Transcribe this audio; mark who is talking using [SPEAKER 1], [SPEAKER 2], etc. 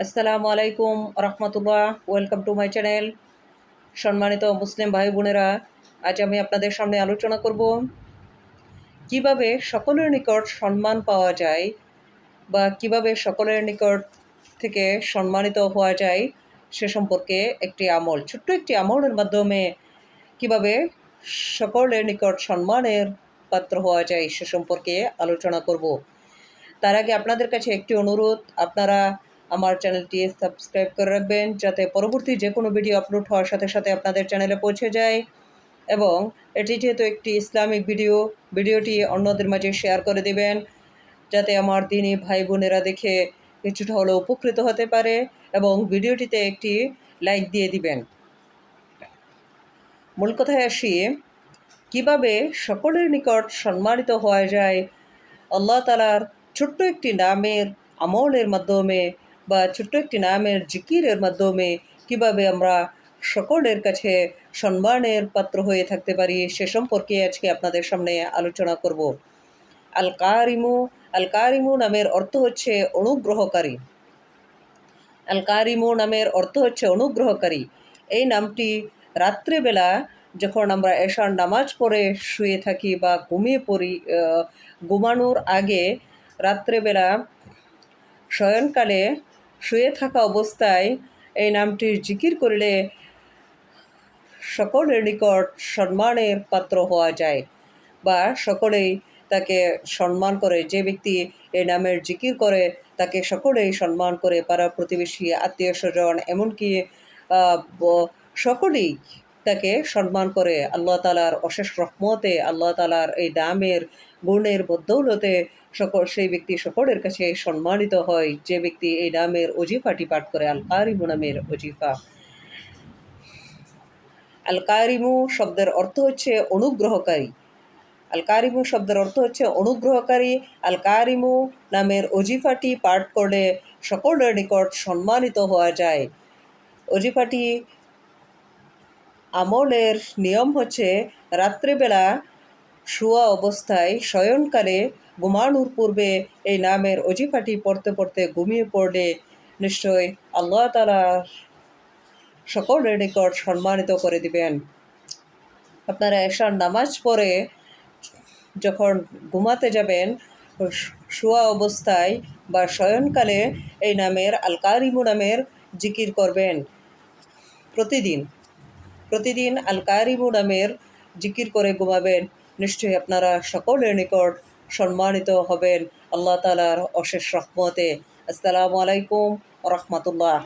[SPEAKER 1] আসসালামু আলাইকুম রহমতুল্লাহ। Welcome to my channel. সম্মানিত মুসলিম ভাই বোনেরা, আজ আমি আপনাদের সামনে আলোচনা করব কিভাবে সকলের নিকট সম্মান পাওয়া যায় বা কিভাবে সকলের নিকট থেকে সম্মানিত হওয়া যায় সে সম্পর্কে একটি আমল, ছোট্ট একটি আমলের মাধ্যমে কিভাবে সকলের নিকট সম্মানের পাত্র হওয়া যায় সে সম্পর্কে আলোচনা করব। তার আগে আপনাদের কাছে একটি অনুরোধ, আপনারা আমার চ্যানেলটি সাবস্ক্রাইব করে রাখবেন যাতে পরবর্তী যে কোনো ভিডিও আপলোড হওয়ার সাথে সাথে আপনাদের চ্যানেলে পৌঁছে যায়। এবং এটি যেহেতু একটি ইসলামিক ভিডিওটি অন্যদের মাঝে শেয়ার করে দেবেন যাতে আমার দিনী ভাই বোনেরা দেখে কিছুটা হলেও উপকৃত হতে পারে, এবং ভিডিওটিতে একটি লাইক দিয়ে দিবেন। মূল কথায় আসি, কিভাবে সকলের নিকট সম্মানিত হওয়া যায় আল্লাহ তাআলার ছোট্ট একটি নামের আমলের মাধ্যমে বা ছোট্ট একটি নামের জিকিরের মাধ্যমে কিভাবে আমরা সকলের কাছে সম্মানের পাত্র হয়ে থাকতে পারি সে সম্পর্কে আজকে আপনাদের সামনে আলোচনা করব। আল কারিমু আল কারিমু নামের অর্থ হচ্ছে অনুগ্রহকারী। আল কারিমু নামের অর্থ হচ্ছে অনুগ্রহকারী। এই নামটি রাত্রেবেলা যখন আমরা এশার নামাজ পড়ে শুয়ে থাকি বা ঘুমিয়ে পড়ি, ঘুমানোর আগে রাত্রেবেলা শয়নকালে শুয়ে থাকা অবস্থায় এই নামটির জিকির করলে সকলের নিকট সম্মানের পাত্র হওয়া যায় বা সকলেই তাকে সম্মান করে। যে ব্যক্তি এই নামের জিকির করে তাকে সকলেই সম্মান করে, পাড়া প্রতিবেশী আত্মীয় স্বজন এমনকি সকলেই তাকে সম্মান করে। আল্লাহ তাআলার অশেষ রহমতে, আল্লাহ তাআলার এই নামের গুণের বদৌলতে সেই ব্যক্তি সকলের কাছে সম্মানিত হয় যে ব্যক্তি এই নামের ওজিফাটি পাঠ করে, আল কারিমু নামের ওজিফা। আল কারিমু শব্দের অর্থ হচ্ছে অনুগ্রহকারী। আল কারিমু শব্দের অর্থ হচ্ছে অনুগ্রহকারী। আল কারিমু নামের ওজিফাটি পাঠ করলে সকলের নিকট সম্মানিত হওয়া যায়। ওজিফাটি আমলের নিয়ম হচ্ছে রাত্রেবেলা শোয়া অবস্থায় শয়নকালে ঘুমানোর পূর্বে এই নামের ওজিফাটি পড়তে পড়তে ঘুমিয়ে পড়লে নিশ্চয় আল্লাহ তাআলা সকলের নিকট সম্মানিত করে দিবেন। আপনারা এশার নামাজ পড়ে যখন ঘুমাতে যাবেন, শোয়া অবস্থায় বা শয়নকালে এই নামের আল কারিমু নামের জিকির করবেন। প্রতিদিন আল কারিমু নামের জিকির করে ঘুমাবেন, নিশ্চয়ই আপনারা সকলের নিকট সম্মানিত হবেন আল্লাহ তাআলার অশেষ রহমতে। আসসালামু আলাইকুম রহমতুল্লাহ।